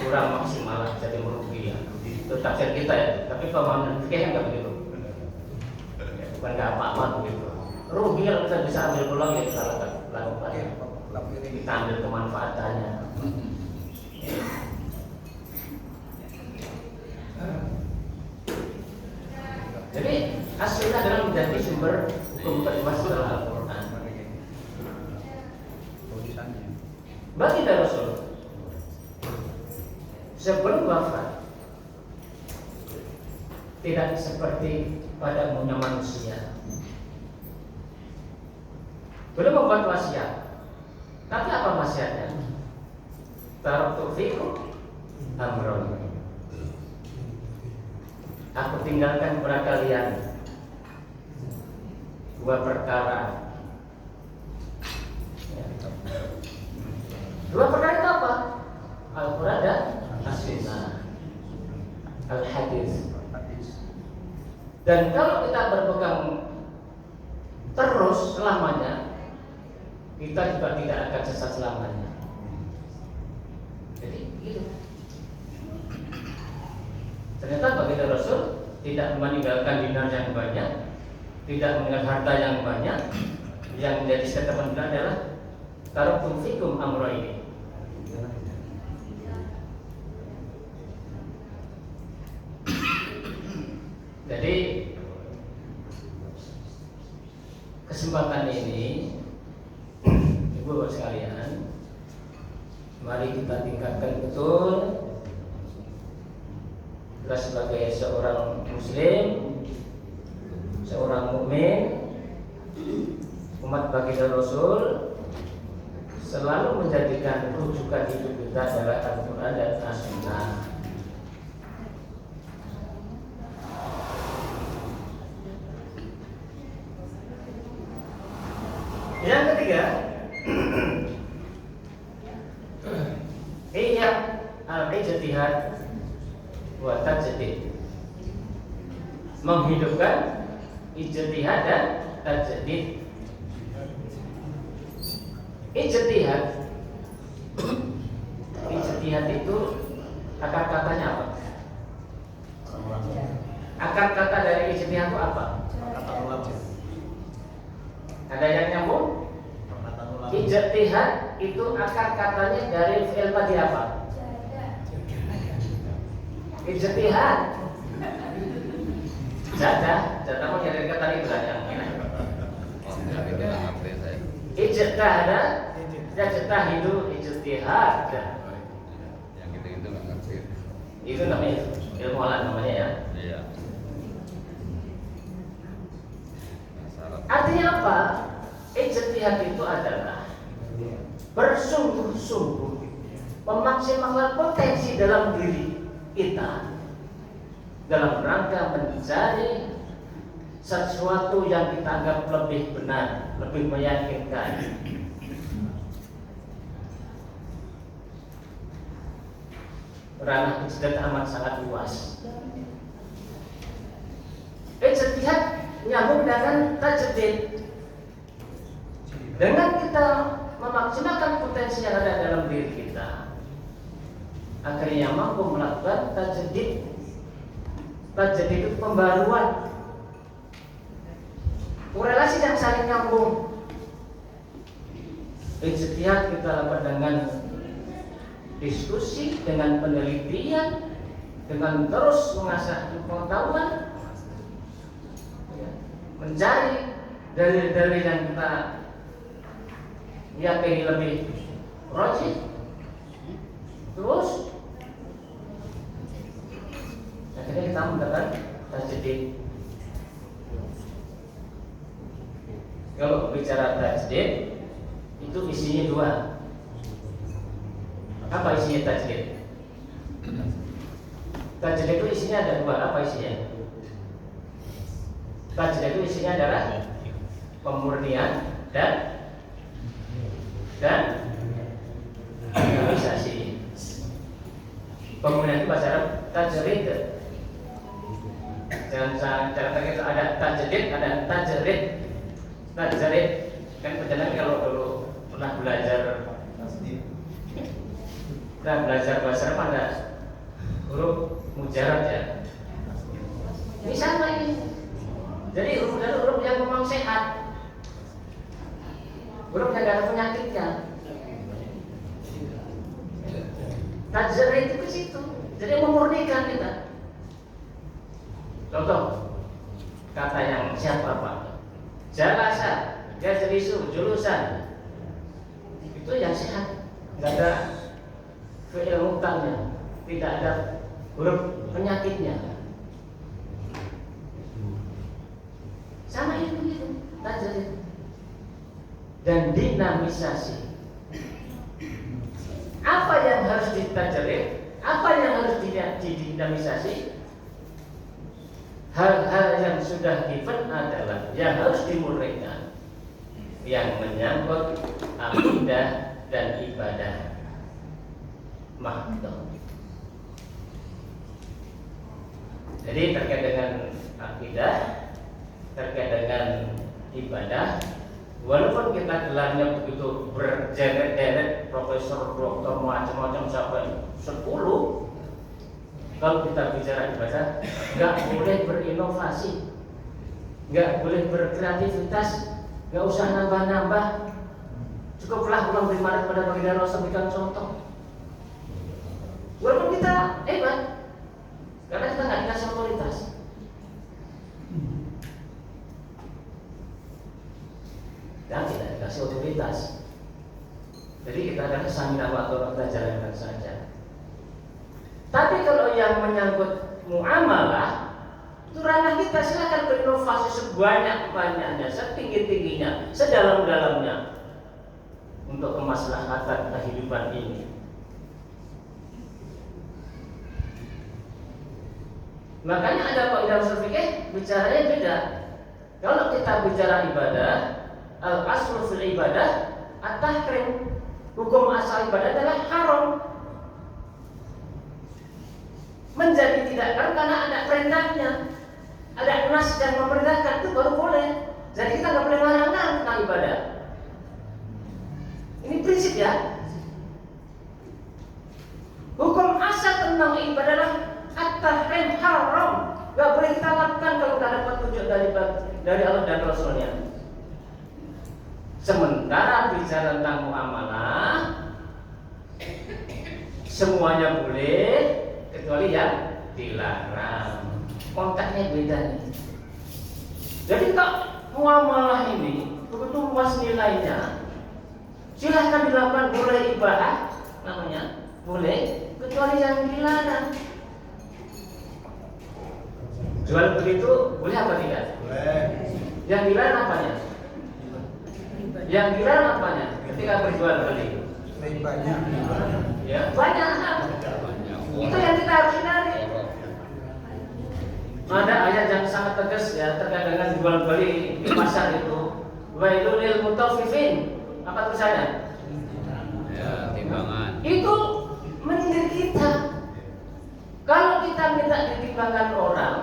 Kurang maksimal, jadi merugi ya. Itu tafsir kita ya. Tapi pemahaman fikih nggak begitu. Bukan nggak apa-apa begitu. Rugi kalau kita bisa ambil peluang ya kita lakukan. Kita ambil kemanfaatannya. Jadi as-sunnah adalah menjadi sumber hukum kedua setelah Al-Quran. Bagi Rasul sebelum wafat tidak seperti pada umumnya manusia. Belum membuat wasiat. Tapi apa wasiatnya? Taraktu fikum amron. Aku tinggalkan kepada kalian dua perkara. Dua perkara itu apa? Al-Quran dan As-Sunnah, Al-Hadis. Dan kalau kita berpegang terus selamanya, kita juga tidak akan sesat selamanya. Jadi gitu. Ternyata bagi Rasul tidak meninggalkan dinar yang banyak, tidak meninggalkan harta yang banyak. Yang menjadi statement beliau adalah taraktu fikum amrayni. Jadi kesempatan ini, Ibu sekalian, mari kita tingkatkan betul kita sebagai seorang muslim, seorang mukmin, umat baginda Rasul, selalu menjadikan rujukan hidup kita adalah Al-Quran dan As-Sunnah. Yang ketiga, iya al-ijtihad wa tajdid. Menghidupkan ijtihad dan tajdid. Ijtihad itu akar katanya apa? Akar kata dari ijtihad itu apa? Ada yang nyambung? Ijtihad itu akar katanya dari fi'il madhi apa? Ijtihad. Jada mau dari kata itu yang ini. Ijtihada, yajtahidu ijtihad. Yang itu nggak ngerti. Itu namanya ilmu alam namanya ya. Iya. Artinya apa? Ijtihad itu adalah bersungguh-sungguh memaksimalkan potensi dalam diri kita dalam rangka mencari sesuatu yang kita anggap lebih benar, lebih meyakinkan. Ranah ijtihad amat sangat luas. Ijtihad nyambung dengan tajdid. Dengan kita memaksimalkan potensi yang ada dalam diri kita, akhirnya mampu melakukan tajdid. Tajdid itu pembaruan, korelasi yang saling nyambung. Ijtihad kita lakukan dengan diskusi, dengan penelitian, dengan terus mengasah pengetahuan, mencari dalil-dalil yang kita yakini lebih rajih, terus akhirnya kita mendapatkan tajdid. Kalau bicara tajdid itu isinya dua. Apa isinya tajdid? Tajdid itu isinya ada dua. Apa isinya? Tajdid itu isinya adalah pemurnian dan dinamisasi. Pemurnian itu bahasa Arab tajdid. Jangan cara terkait ada tajdid, ada tajrid. Tajrid kan perjalanan kalau dulu pernah belajar bahasa Arab ada huruf mujarad ya. Ini sama ini. Jadi huruf yang memang sehat, huruf yang tidak ada penyakitnya. Tajrid itu ke situ. Jadi memurnikan kita. Contoh kata yang siapa Pak? Jalasa, jalisu, julusan. Itu yang sehat, tidak ada fi'il muqtamnya, tidak ada huruf penyakitnya. Sama itu begitu, tajrid dan dinamisasi. Apa yang harus ditajrid? Apa yang harus didinamisasi? Hal-hal yang sudah given adalah yang harus dimurnikan, yang menyangkut akidah dan ibadah. Mahdoh. Jadi terkait dengan akidah, terkait dengan ibadah, walaupun kita gelarnya begitu berderet-deret, profesor, doktor, macam-macam sampai 10, kalau kita bicara ibadah, nggak boleh berinovasi, nggak boleh berkreativitas, nggak usah nambah-nambah. Cukuplah pulang beri manat pada baginda Rasul berikan contoh. Walaupun kita hebat, karena kita nggak dikasih otoritas. Dan tidak dikasih otoritas. Jadi kita adalah samina wa ta'at, kita jalankan saja. Tapi kalau yang menyangkut muamalah, itu ranah kita, silakan berinovasi sebanyak-banyaknya, setinggi-tingginya, sedalam-dalamnya untuk kemaslahatan kehidupan ini. Makanya ada kaidah ushul fikih bicaranya beda. Kalau kita bicara ibadah, al-aslu fil ibadah at-tahrim. Hukum asal ibadah adalah haram. Menjadi tidak haram karena ada perintahnya, ada nas yang memerintahkan, itu baru boleh. Jadi kita nggak boleh larangan tentang ibadah. Ini prinsip ya. Hukum asal tentang ibadah adalah at-tahrim, haram. Nggak boleh kita lakukan kalau tidak ada petunjuk dari Allah dan Rasulnya. Sementara bicara tentang muamalah, semuanya boleh kecuali yang dilarang. Konteksnya beda nih. Jadi kalau muamalah ini begitu luas nilainya, silahkan dilakukan, boleh ibadah namanya, boleh, kecuali yang dilarang. Jual begitu boleh apa tidak? Boleh. Yang dilarang apanya? Yang dilarang apanya? Ketika berjual beli. Ribanya. Ya, banyak. Itu yang kita harus hindari. Ada ayat yang sangat tegas ya terkait dengan jual beli di pasar itu. Wailul lil mutaffifin. Apa tulisannya? Ya, timbangan. Itu menyindir kita. Kalau kita minta ditimbangkan orang,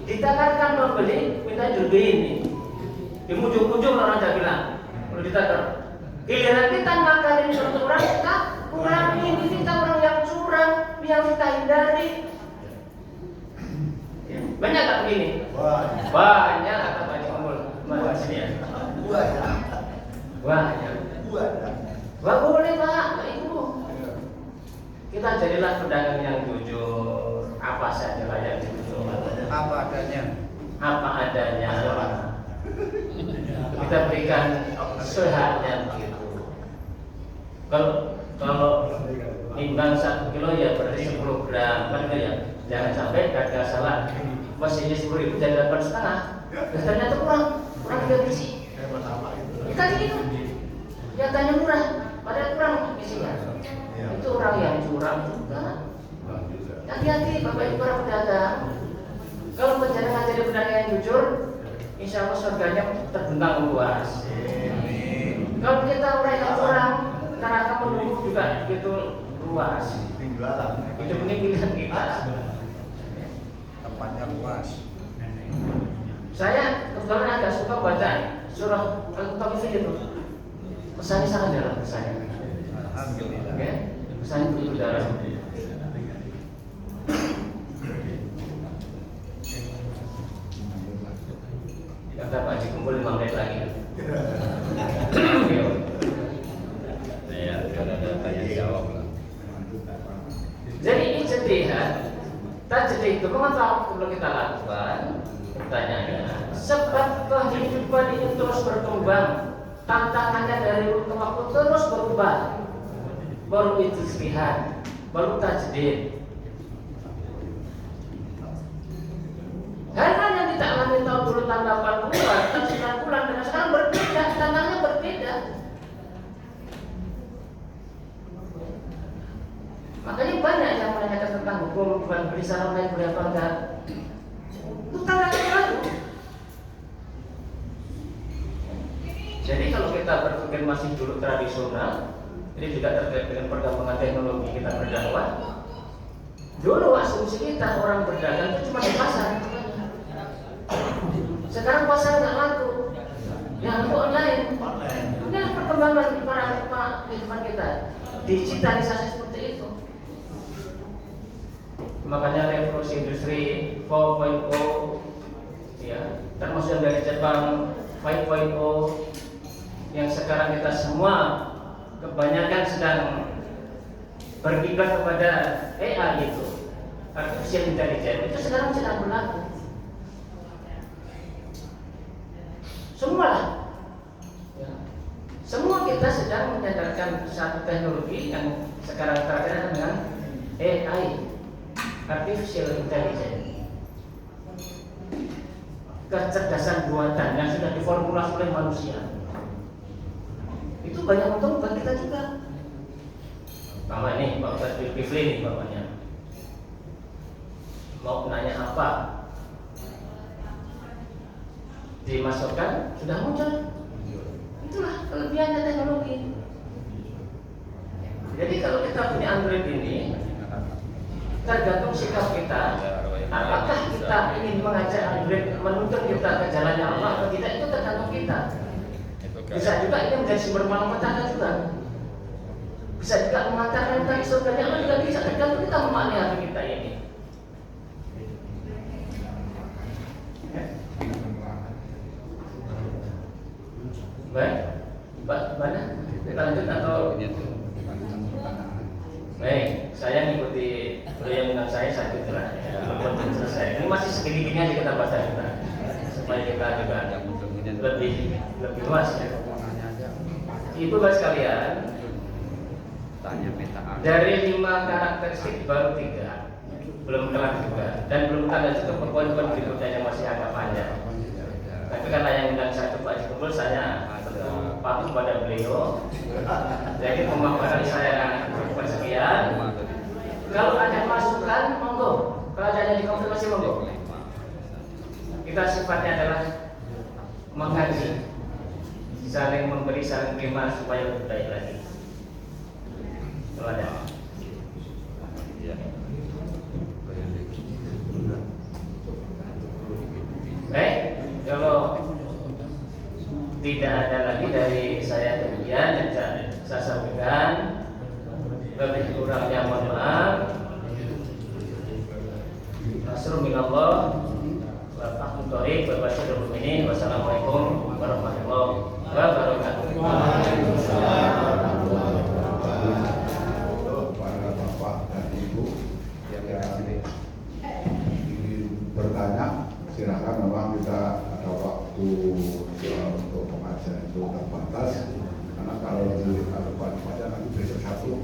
ditakarkan membeli, minta jual ini. Di ujung-ujung orang ada bilang, kalau ditakar. Giliran kita nakarin suatu orang, kita kurangin. Ini kita orang yang curang, yang kita hindari. Banyak tak begini? Banyak kata Pak Cimul. Mana sini ya? Banyak. Wah boleh Pak, Ibu. Kita jadilah pedagang yang jujur. Apa saja lah yang jujur. Apa adanya. Apa adanya. Kita berikan sehatnya begitu. Kalau timbang 1 kilo ya berarti 10 gram, kan ya. Jangan sampai harga salah. Mesinnya 10.000 jadi 8,5. Ternyata kurang dia besi. Kita gitu. Kelihatannya murah, padahal kurang isinya. Itu orang yang curang juga. Hati-hati Bapak Ibu para pedagang. Kalau penjaringan jadi pedagang yang jujur, insya Allah surganya terbentang luas. Kalau kita uraikan kurang, neraka menunggu juga gitu luas. Hidup ini pilihan kita. Tempatnya luas. Saya kebetulan agak suka baca surah Al-Taufik itu. Pesannya sangat dalam pesannya. Alhamdulillah. Oke, pesannya begitu dalam. Kata Pak Haji kumpul 5 menit lagi. Ya, kalau ada tanya jawab lah. Jadi ijtihad, tajdid itu mengapa perlu kita lakukan? Pertanyaannya, sebab kehidupan ini terus berkembang, tantangannya dari waktu ke waktu terus berubah. Baru ijtihad, baru tajdid. Hal-hal yang kita alami tahun dulu tahun 80-an, tahun 90-an dengan sekarang berbeda, tantangannya berbeda. Makanya banyak yang menanyakan tentang hukum bukan beli saham lain boleh apa enggak. Itu tantangan baru. Jadi kalau kita berpikir masih dulu tradisional, ini juga terkait dengan perkembangan teknologi kita berdakwah. Dulu asumsi kita orang berdagang itu cuma di pasar. Sekarang pasar nggak laku, yang laku online. Ini perkembangan para kehidupan kita, digitalisasi seperti itu. Makanya revolusi industri 4.0, ya, termasuk yang dari Jepang 5.0, yang sekarang kita semua kebanyakan sedang berkiblat kepada AI itu, artificial intelligence, itu sekarang sedang berlaku. Semua, ya. Semua kita sedang menyadarkan satu teknologi yang sekarang terkenal dengan AI, artificial intelligence, kecerdasan buatan yang sudah diformulasi oleh manusia. Itu banyak untung buat kita juga. Mama nih, Pak Ustaz Zulkifli nih bapaknya mau nanya apa, dimasukkan sudah muncul. Itulah kelebihannya teknologi. Jadi kalau kita punya Android ini, tergantung sikap kita. Apakah kita ingin mengajak Android menuntun kita ke jalannya Allah atau tidak, itu tergantung kita. Bisa juga ini menjadi sumber malapetaka juga. Bisa juga mengantarkan kita ke surganya Allah juga bisa, tergantung kita memahami hati kita ini. Baik, Pak, mana? Kita lanjut atau? Baik, saya ngikuti beliau dengan saya itulah. Ya, belum selesai. Ini masih segini-gini aja kita baca juga, supaya kita juga lebih luas ya. Itu guys sekalian. Tanya peta. Dari 5 karakteristik baru 3, belum kelar juga, dan belum ada juga poin-poin berikutnya yang masih agak panjang. Tapi karena yang undang saya Pak Haji Kumpul, saya patuh pada beliau. Jadi pemaparan saya cukup sekian. Kalau ada masukan, monggo. Kalau ada yang dikonfirmasi, monggo. Kita sifatnya adalah mengkaji, saling memberi, saling terima supaya lebih baik lagi. Kalau ada. Baik, kalau tidak ada lagi dari saya demikian yang saya sampaikan. Lebih kurangnya mohon maaf. Nasrul minallah wa fathul thariq wa basyirul mu'minin. Wassalamualaikum warahmatullahi wabarakatuh. Waalaikumsalam warahmatullahi wabarakatuh. Para bapak dan ibu yang ingin bertanya, silakan. Memang kita ada waktu untuk pengajian itu terbatas, karena kalau pada nanti besok satu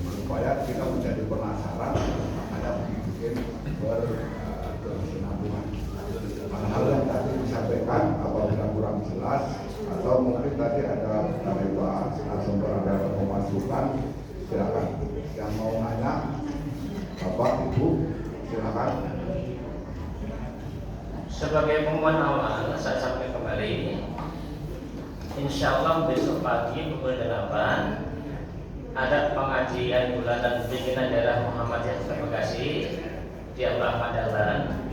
supaya kita menjadi penasaran, makanya bikin berkesinambungan. Hal-hal yang tadi disampaikan apabila kurang jelas atau mungkin tadi ada dari Pak Asumber ada pemasukan, silakan. Yang mau nanya, Bapak, Ibu, silakan. sebagai pengumuman awal saya sampaikan kembali, insya Allah besok pagi pukul 8 ada pengajian bulanan pimpinan daerah Muhammadiyah Kota Bekasi di Aula Pandalan,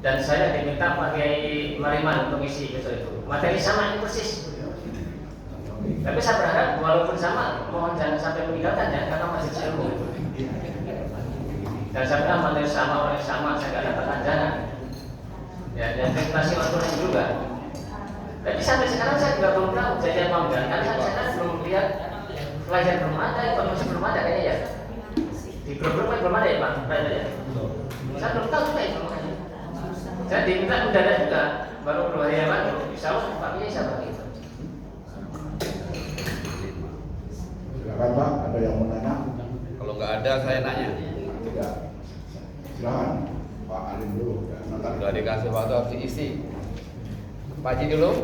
dan saya diminta pakai Mariman untuk isi besok itu. Materi sama ini persis. Tapi saya berharap walaupun sama, mohon jangan sampai meninggalkan ya, karena masih ilmu. Dan saya bilang materi sama, orang sama, saya nggak dapat anjaran. Ya, dan presentasi waktunya juga. Tapi sampai sekarang saya juga belum tahu jadi apa enggak. Karena sampai sekarang belum lihat pelajaran belum ada, informasi belum ada kayaknya ya. Di grup belum ada ya Pak, ya. Saya belum tahu juga informasinya. Saya diminta mendadak juga, baru 2 hari yang lalu. Insya Allah Pak Kiai saya bagi. Silakan Pak, ada yang mau nanya? Kalau nggak ada saya nanya. Tidak. Silakan Pak Alim dulu. Ya, Sudah dikasih waktu harus diisi. Pak Haji dulu.